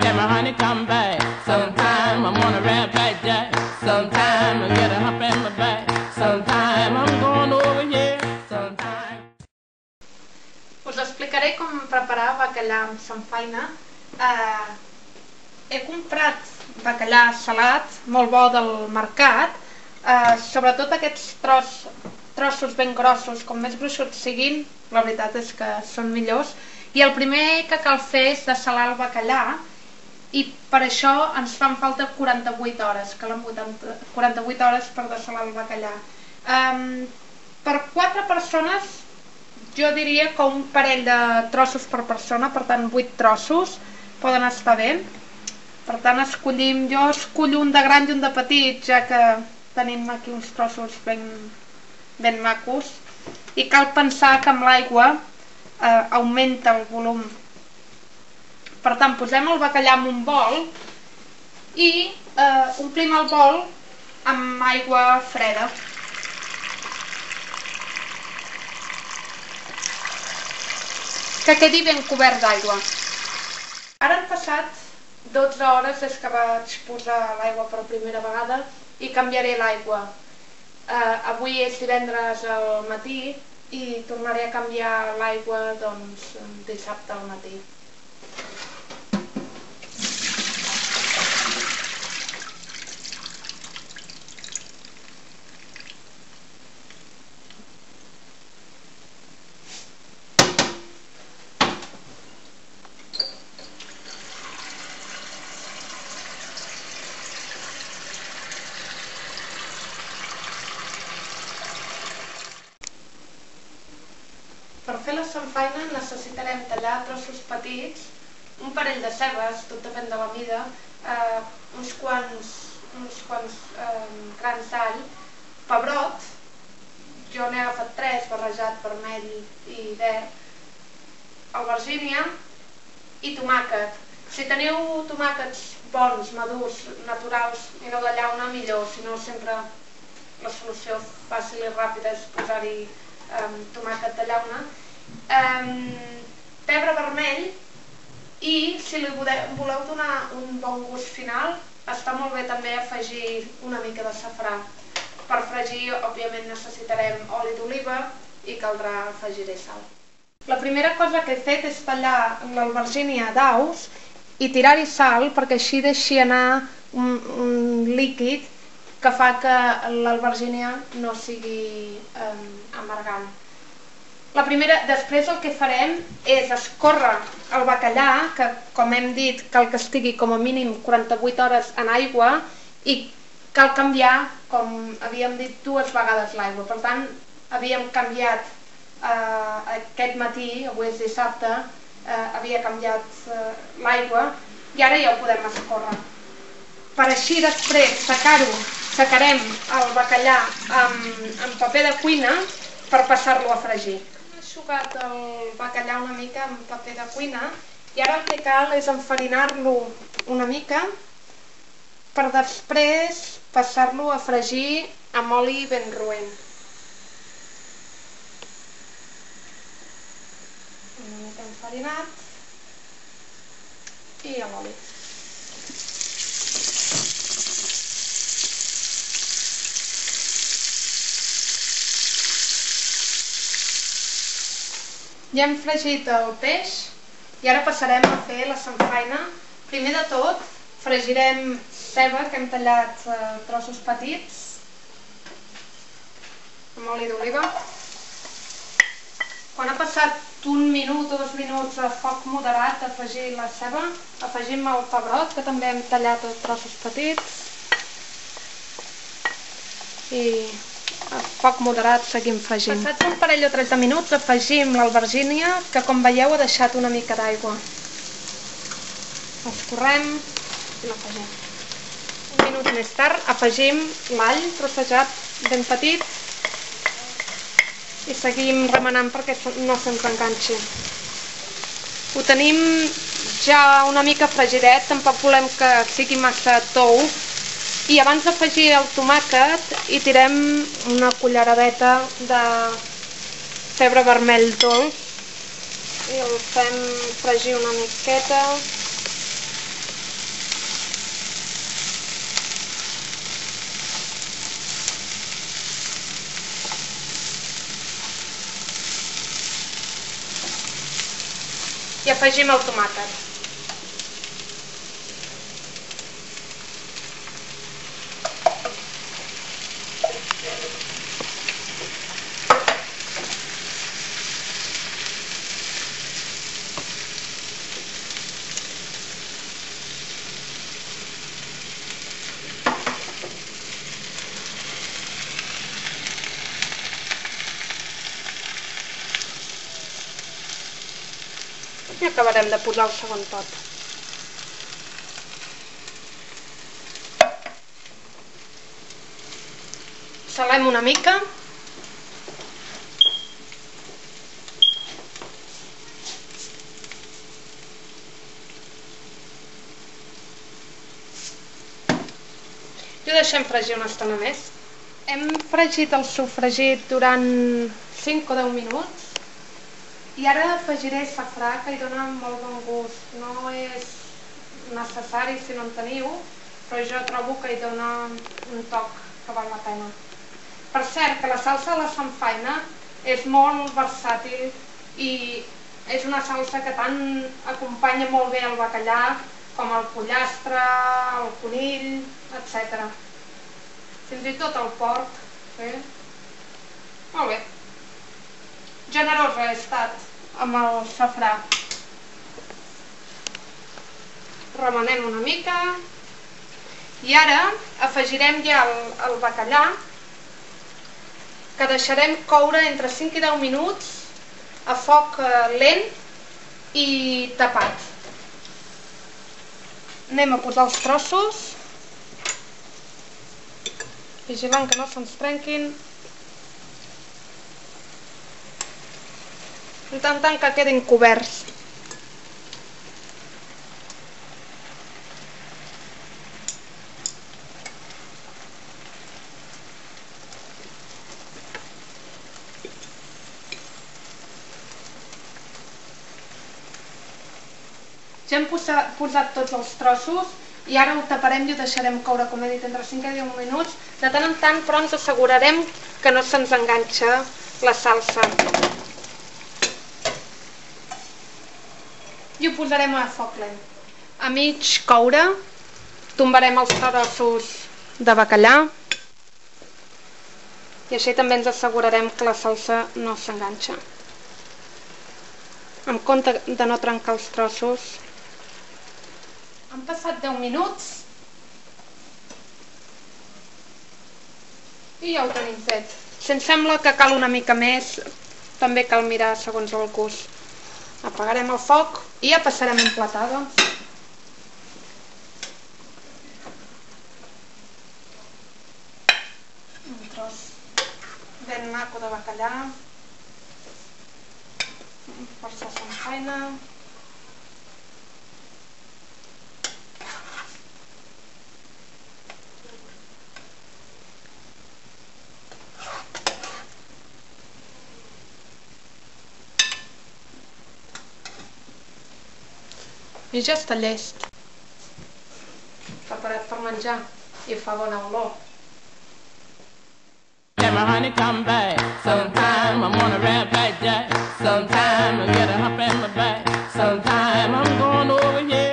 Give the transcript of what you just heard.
tell me, honey, come back. Sometime I wanna rap like Jack. Sometime I get a hump in my back. Sometime I'm going over here. Sometime. Us explicaré com preparar bacallà amb samfaina. He comprat bacallà salat, molt bo del mercat, sobretot aquests trossos ben grossos, com més gruixuts siguin, la veritat és que són millors. I el primer que cal fer és dessalar el bacallà, i per això ens fan falta 48 hores, calen 48 hores per dessalar el bacallà. Per 4 persones jo diria que un parell de trossos per persona, per tant 8 trossos poden estar bé. Per tant jo escollo un de gran i un de petit, ja que tenim aquí uns trossos ben macos, i cal pensar que amb l'aigua augmenta el volum. Per tant, posem el bacallà en un bol i omplim el bol amb aigua freda. Que quedi ben cobert d'aigua. Ara han passat 12 hores des que vaig posar l'aigua per primera vegada i canviaré l'aigua. Avui és divendres al matí i tornaré a canviar l'aigua dissabte al matí. Per fer la samfaina necessitarem tallar trossos petits, un parell de cebes, tot depèn de la mida, uns quants grans d'all, pebrot, jo n'he agafat 3, barrejat vermell i verd, albergínia i tomàquet. Si teniu tomàquets bons, madurs, naturals i no de llauna, millor, si no sempre la solució fàcil i ràpida és posar-hi tomàquet de llauna, pebre vermell, i si li voleu donar un bon gust final està molt bé també afegir una mica de safrà. Per fregir òbviament necessitarem oli d'oliva i caldrà afegir-hi sal. La primera cosa que he fet és tallar l'albergínia a daus i tirar-hi sal perquè així deixi anar un líquid que fa que l'albergínia no sigui amargant. Després el que farem és escórrer el bacallà, que com hem dit cal que estigui com a mínim 48 hores en aigua i cal canviar, com havíem dit, 2 vegades l'aigua. Per tant, havíem canviat aquest matí, avui és dissabte, havia canviat l'aigua i ara ja ho podem escórrer. Per així després secarem el bacallà amb paper de cuina per passar-lo a fregir. He enxugat el bacallà una mica amb paper de cuina i ara el que cal és enfarinar-lo una mica per després passar-lo a fregir amb oli ben roent. Una mica enfarinat i a l'oli. Ja hem fregit el peix i ara passarem a fer la samfaina. Primer de tot fregirem ceba que hem tallat trossos petits amb oli d'oliva. Quan ha passat 1 minut o 2 minuts a foc moderat d'afegir la ceba, afegim el pebrot que també hem tallat a trossos petits i a foc moderat seguim fregint. Passats un parell o 3 de minuts afegim l'albergínia, que com veieu ha deixat una mica d'aigua. Escorrem i l'afegim. Un minut més tard afegim l'all trossejat ben petit i seguim remenant perquè no se'ns enganxi. Ho tenim ja una mica fregidet, tampoc volem que sigui massa tou. I abans d'afegir el tomàquet hi tirem una culleradeta de pebre vermell dolç i el fem fregir una miqueta I afegim el tomàquet. I acabarem de posar el segon pot. Salem una mica. I ho deixem fregir una estona més. Hem fregit el sofregit durant 5 o 10 minuts. I ara afegiré safrà, que hi dona molt bon gust. No és necessari si no en teniu, però jo trobo que hi dona un toc que val la pena. Per cert, que la salsa de la samfaina és molt versàtil i és una salsa que tant acompanya molt bé el bacallà com el pollastre, el conill, etc. Fins i tot el porc. Molt bé. Generosa he estat amb el safrà. Remenem una mica. I ara afegirem ja el bacallà, que deixarem coure entre 5 i 10 minuts a foc lent i tapat. Anem a posar els trossos, vigilant que no se'ns trenquin. Intentant que quedin coberts. Ja hem posat tots els trossos i ara ho taparem i ho deixarem coure, com he dit, entre 5 i 10 minuts. De tant en tant, però, ens assegurarem que no se'ns enganxa la salsa. I ho posarem a foc lent. A mig coure tombarem els trossos de bacallà i així també ens assegurarem que la salsa no s'enganxa. Amb compte de no trencar els trossos. Han passat 10 minuts i ja ho tenim fet. Si ens sembla que cal una mica més, també cal mirar segons el gust. Apagarem el foc i ja passarem a emplatar, doncs. Un tros ben maco de bacallà. Força samfaina. I ja està llest. Preparat per menjar i fa bona olor. Yeah, my honey, come back. Sometime I'm on a rat back jack. Sometime I get a hump in my back. Sometime I'm going over here.